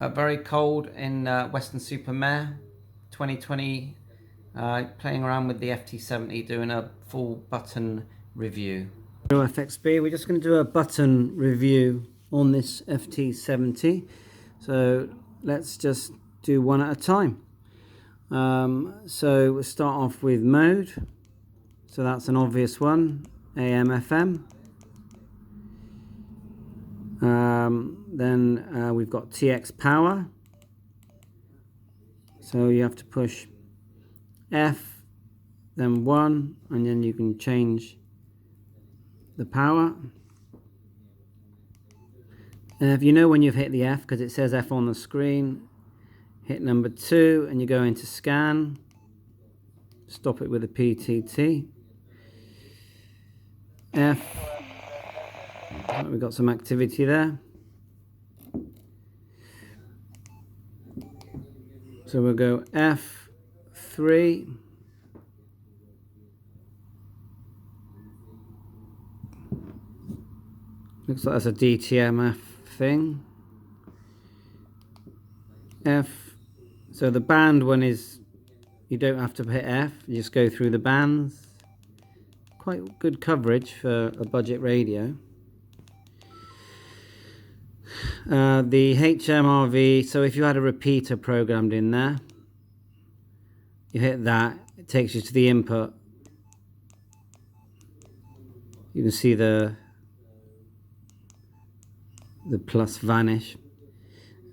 Very cold in Weston-super-Mare 2020, playing around with the FT-70, doing a full button review. FXB, we're just going to do a button review on this FT-70, so let's just do one at a time. So we'll start off with mode, so that's an obvious one, AM FM. Then we've got TX power, so you have to push F, then 1, and then you can change the power. And if you know when you've hit the F, because it says F on the screen, hit number 2 and you go into scan, stop it with a PTT. F, we've got some activity there. So we'll go F3. Looks like that's a DTMF thing. F. So the band one is, you don't have to hit F, you just go through the bands. Quite good coverage for a budget radio. The HMRV, so if you had a repeater programmed in there, you hit that, it takes you to the input. You can see the plus vanish.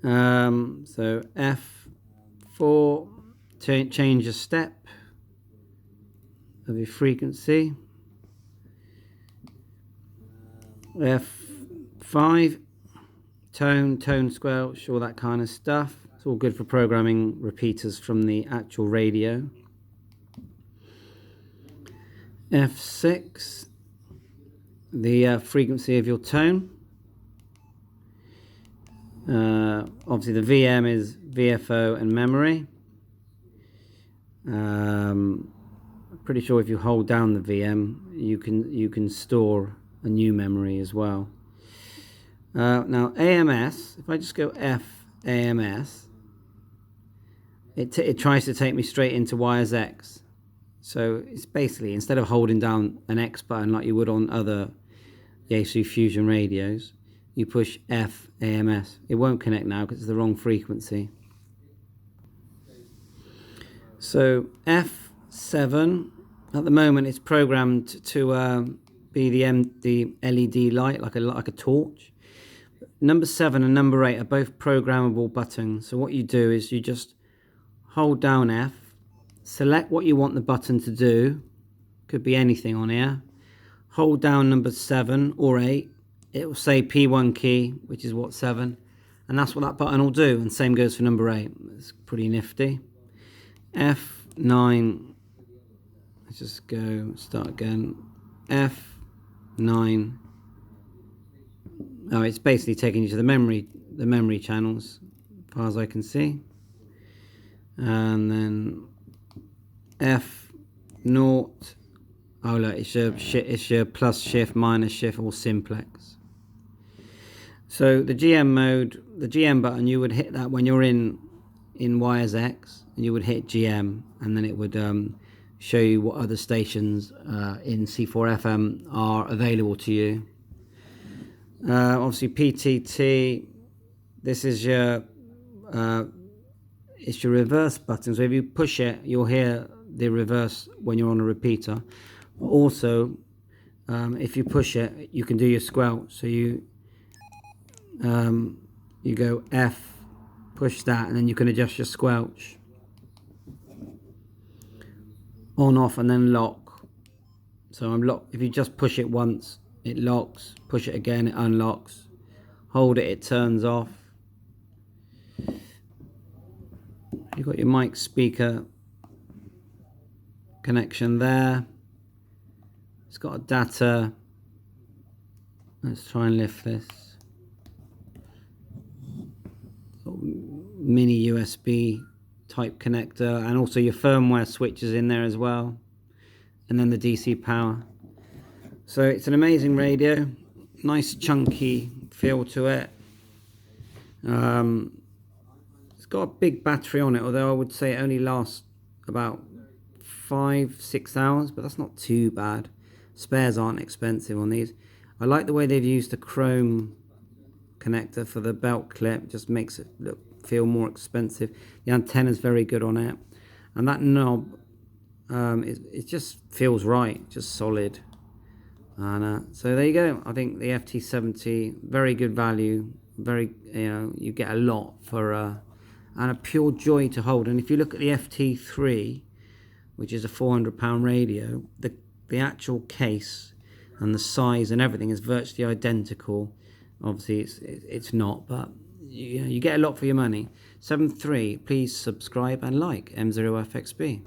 So F4, change the step of your frequency. F5, tone squelch, all that kind of stuff. It's all good for programming repeaters from the actual radio. F6, the frequency of your tone. Obviously the VM is VFO and memory. I'm pretty sure if you hold down the VM you can store a new memory as well. Now AMS, if I just go F AMS, it tries to take me straight into wires X. So it's basically, instead of holding down an X button like you would on other Yaesu Fusion radios, you push F AMS. It won't connect now because it's the wrong frequency. So F7, at the moment it's programmed to be the LED light, like a torch. Number 7 and number 8 are both programmable buttons. So what you do is you just hold down F, select what you want the button to do, could be anything on here, hold down number 7 or 8, it will say P1 key, which is what, 7, and that's what that button will do, and same goes for number 8. It's pretty nifty. F9, let's just go, start again, F9, oh, it's basically taking you to the memory channels, as far as I can see. And then F0, oh look, it's your plus shift, minus shift, or simplex. So the GM mode, the GM button, you would hit that when you're in wires X, and you would hit GM, and then it would show you what other stations in C4 FM are available to you. Obviously PTT, this is your it's your reverse button, so if you push it you'll hear the reverse when you're on a repeater. Also if you push it you can do your squelch, so you go F, push that, and then you can adjust your squelch on, off, and then lock. So I'm locked. If you just push it once it locks, push it again it unlocks, hold it turns off. You've got your mic speaker connection there. It's got a data. Let's try and lift this. Mini USB type connector, and also your firmware switches in there as well, and then the DC power. So it's an amazing radio, nice chunky feel to it. It's got a big battery on it, although I would say it only lasts about 5-6 hours, but that's not too bad. Spares aren't expensive on these. I like the way they've used the chrome connector for the belt clip. Just makes it feel more expensive. The antenna's very good on it, and that knob, it just feels right, just solid. And so there you go. I think the FT-70, very good value, very, you get a lot for and a pure joy to hold. And if you look at the FT3, which is a £400 radio, the actual case and the size and everything is virtually identical. Obviously it's not, but you get a lot for your money. 7.3, please subscribe and like M0FXB.